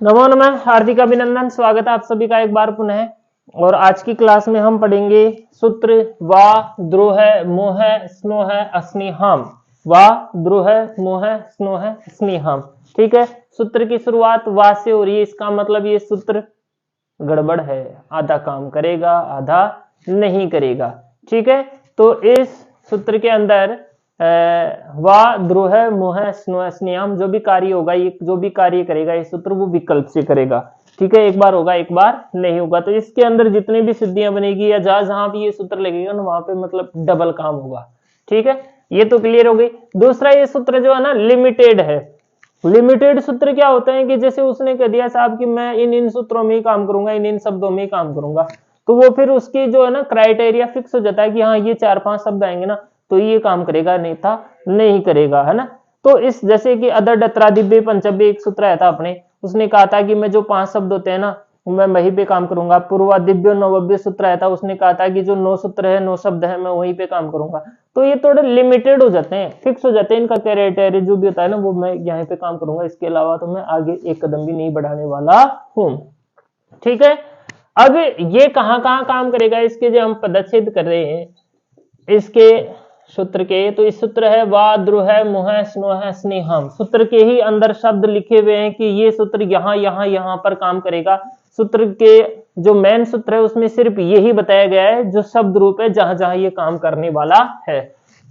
नमो नमः, हार्दिक अभिनंदन। स्वागत है आप सभी का एक बार पुनः। और आज की क्लास में हम पढ़ेंगे सूत्र वा द्रोह मोह स्नोह अस्निहाम। वा द्रोह मोह स्नोह अस्निहाम। ठीक है, सूत्र की शुरुआत वा से हो रही है। इसका मतलब ये सूत्र गड़बड़ है, आधा काम करेगा आधा नहीं करेगा। ठीक है, तो इस सूत्र के अंदर वा द्रोह मोह स्नोह स्नेहम जो भी कार्य होगा, ये जो भी कार्य करेगा ये सूत्र वो विकल्प से करेगा। ठीक है, एक बार होगा एक बार नहीं होगा। तो इसके अंदर जितनी भी सिद्धियां बनेगी या जहां भी ये सूत्र लगेगा ना वहां पे मतलब डबल काम होगा। ठीक है, ये तो क्लियर हो गई। दूसरा, ये सूत्र जो है ना लिमिटेड है। लिमिटेड सूत्र क्या होते हैं कि जैसे उसने कह दिया साहब कि मैं इन सूत्रों में ही काम करूंगा, इन शब्दों में ही काम करूंगा, तो वो फिर उसकी जो है ना क्राइटेरिया फिक्स हो जाता है कि हाँ ये 4-5 शब्द आएंगे ना तो ये काम करेगा, नहीं था नहीं करेगा, है ना। तो इस जैसे कि अदर डत्रादिव्य पंचव्य एक सूत्र आया था अपने, उसने कहा था कि मैं जो 5 शब्द होते हैं ना मैं वहीं पे काम करूंगा। पूर्वादिव्य नवव्य सूत्र आया था, उसने कहा था कि जो 9 सूत्र है 9 शब्द है मैं वहीं पे काम करूंगा। तो ये थोड़े लिमिटेड हो जाते हैं, फिक्स हो जाते हैं, इनका क्राइटेरिया जो भी होता है ना वो मैं यहाँ पे काम करूंगा, इसके अलावा तो मैं आगे एक कदम भी नहीं बढ़ाने वाला हूं। ठीक है, अब ये कहाँ काम करेगा, इसके जो हम पदच्छेद कर रहे हैं इसके सूत्र के, तो इस सूत्र है वा द्रोह मोह स्नोह स्नेहम। सूत्र के ही अंदर शब्द लिखे हुए हैं कि ये सूत्र यहाँ पर काम करेगा। सूत्र के जो मेन सूत्र है उसमें सिर्फ यही बताया गया है जो शब्द रूप है जहां ये काम करने वाला है।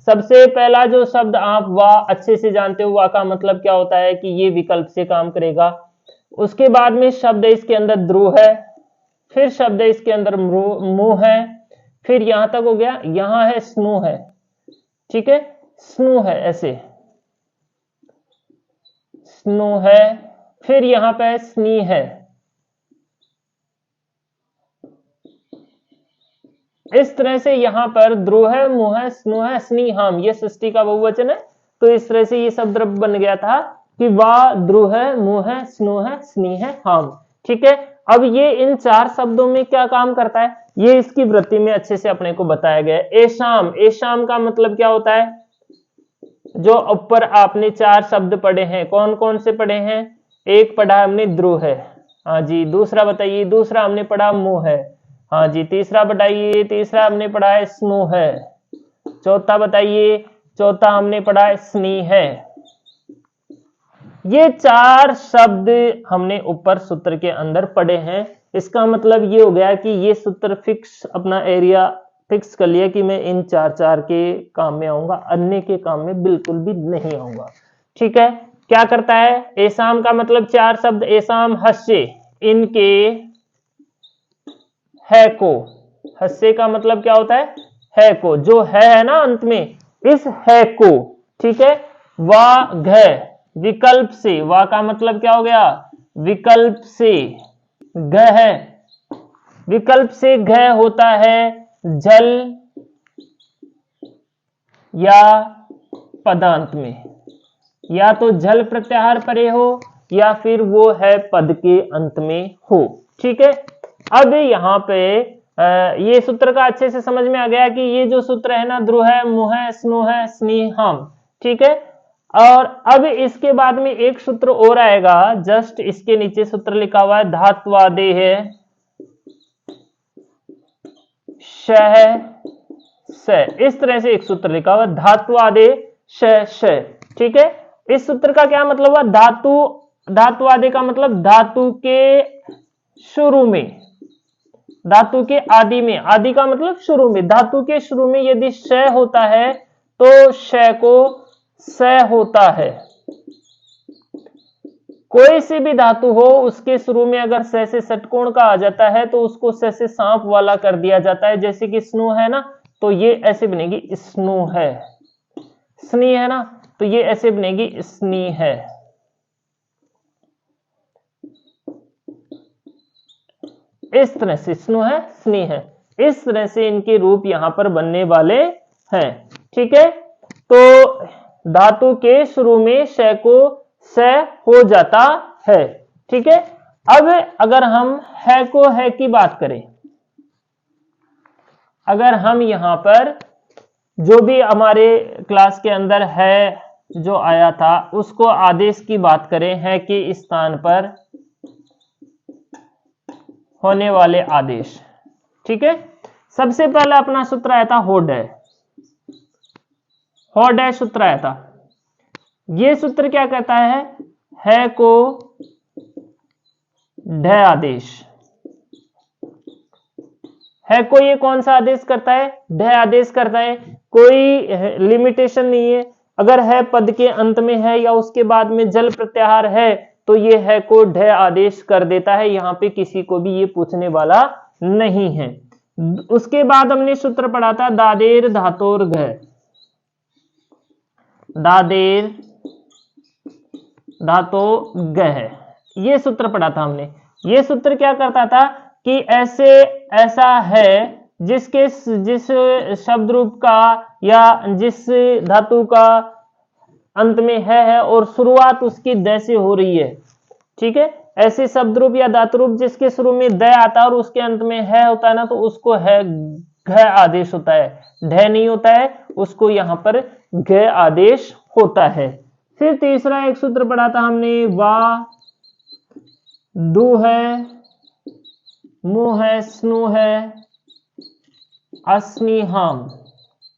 सबसे पहला जो शब्द आप वा अच्छे से जानते हो, वा का मतलब क्या होता है कि ये विकल्प से काम करेगा। उसके बाद में शब्द है इसके अंदर द्रोह है, फिर शब्द है इसके अंदर मोह है, फिर यहां तक हो गया, यहां है स्नो है। ठीक है, स्नो है, ऐसे स्नो है, फिर यहां पे स्नी है। इस तरह से यहां पर द्रोह मोह स्नोह स्नीहाम ये सृष्टि का बहुवचन है। तो इस तरह से ये शब्द बन गया था कि वा द्रोह मोह स्नोह स्नीहाम। ठीक है, अब ये इन 4 शब्दों में क्या काम करता है ये इसकी वृत्ति में अच्छे से अपने को बताया गया है। एशाम, एशाम का मतलब क्या होता है, जो ऊपर आपने 4 शब्द पढ़े हैं, कौन कौन से पढ़े हैं, एक पढ़ा हमने द्रोह है, हाँ जी। दूसरा बताइए, दूसरा हमने पढ़ा मोह है, हाँ जी। तीसरा बताइए, तीसरा हमने पढ़ा है स्नो है। चौथा बताइए, चौथा हमने पढ़ा है स्नी है। ये 4 शब्द हमने ऊपर सूत्र के अंदर पढ़े हैं। इसका मतलब ये हो गया कि ये सूत्र फिक्स, अपना एरिया फिक्स कर लिया कि मैं इन 4 के काम में आऊंगा, अन्य के काम में बिल्कुल भी नहीं आऊंगा। ठीक है, क्या करता है, एसाम का मतलब 4 शब्द, एसाम हस्य, इनके है को, हस्य का मतलब क्या होता है को, जो है ना अंत में, इस है को। ठीक है, वा घ विकल्प से, वा का मतलब क्या हो गया, विकल्प से, घ है, विकल्प से घ होता है जल या पदांत में, या तो जल प्रत्याहार परे हो या फिर वो है पद के अंत में हो। ठीक है, अब यहां पे ये सूत्र का अच्छे से समझ में आ गया कि ये जो सूत्र है ना द्रोह मोह स्नोह स्नेहम। ठीक है, और अब इसके बाद में एक सूत्र और आएगा, जस्ट इसके नीचे सूत्र लिखा हुआ है धात्वादे है शह स, इस तरह से एक सूत्र लिखा हुआ धात्वादे श। ठीक है, इस सूत्र का क्या मतलब हुआ, धातु, धात्वादे का मतलब धातु के शुरू में, धातु के आदि में, आदि का मतलब शुरू में, धातु के शुरू में यदि श होता है तो श को स होता है। कोई सी भी धातु हो उसके शुरू में अगर स से षटकोण का आ जाता है तो उसको स से सांप वाला कर दिया जाता है। जैसे कि स्नो है ना तो ये ऐसे बनेगी स्नो है, स्नी है ना तो ये ऐसे बनेगी स्नी है। इस तरह से स्नो है स्नी है, इस तरह से इनके रूप यहां पर बनने वाले हैं। ठीक है, तो धातु के शुरू में श को स हो जाता है। ठीक है, अब अगर हम है को है की बात करें, अगर हम यहां पर जो भी हमारे क्लास के अंदर है जो आया था उसको आदेश की बात करें, है के स्थान पर होने वाले आदेश। ठीक है, सबसे पहला अपना सूत्र आया था हो डैश सूत्र आया था। ये सूत्र क्या कहता है को ढ आदेश। है को ये कौन सा आदेश करता है? ढ आदेश करता है। कोई लिमिटेशन नहीं है, अगर है पद के अंत में है या उसके बाद में जल प्रत्याहार है तो ये है को ढ आदेश कर देता है। यहां पे किसी को भी ये पूछने वाला नहीं है। उसके बाद हमने सूत्र पढ़ा था दादेर धातोर घ। दादेर धातो गह, ये सूत्र पढ़ा था हमने। ये सूत्र क्या करता था कि ऐसा है जिस शब्द रूप का या जिस धातु का अंत में है और शुरुआत उसकी द से हो रही है। ठीक है, ऐसे शब्द रूप या धातु रूप जिसके शुरू में द आता है और उसके अंत में है होता है ना, तो उसको है घ आदेश होता है। ढ नहीं होता है, उसको यहां पर घ आदेश होता है। फिर तीसरा एक सूत्र पढ़ा था हमने, वा दु है, मु है, स्नु है, अस्नि हाम।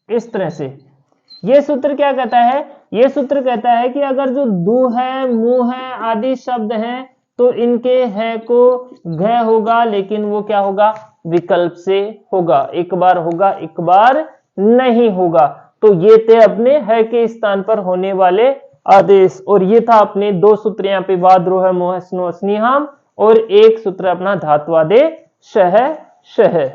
इस तरह से ये सूत्र क्या कहता है? ये सूत्र कहता है कि अगर जो दु है, मु है आदि शब्द हैं तो इनके है को घ होगा, लेकिन वो क्या होगा? विकल्प से होगा। एक बार होगा, एक बार नहीं होगा। तो ये थे अपने है के स्थान पर होने वाले आदेश। और ये था अपने दो सूत्र यहाँ पे, वा द्रोह मोह स्नो अस्नि हाम, और एक सूत्र अपना धात्वादेश शह।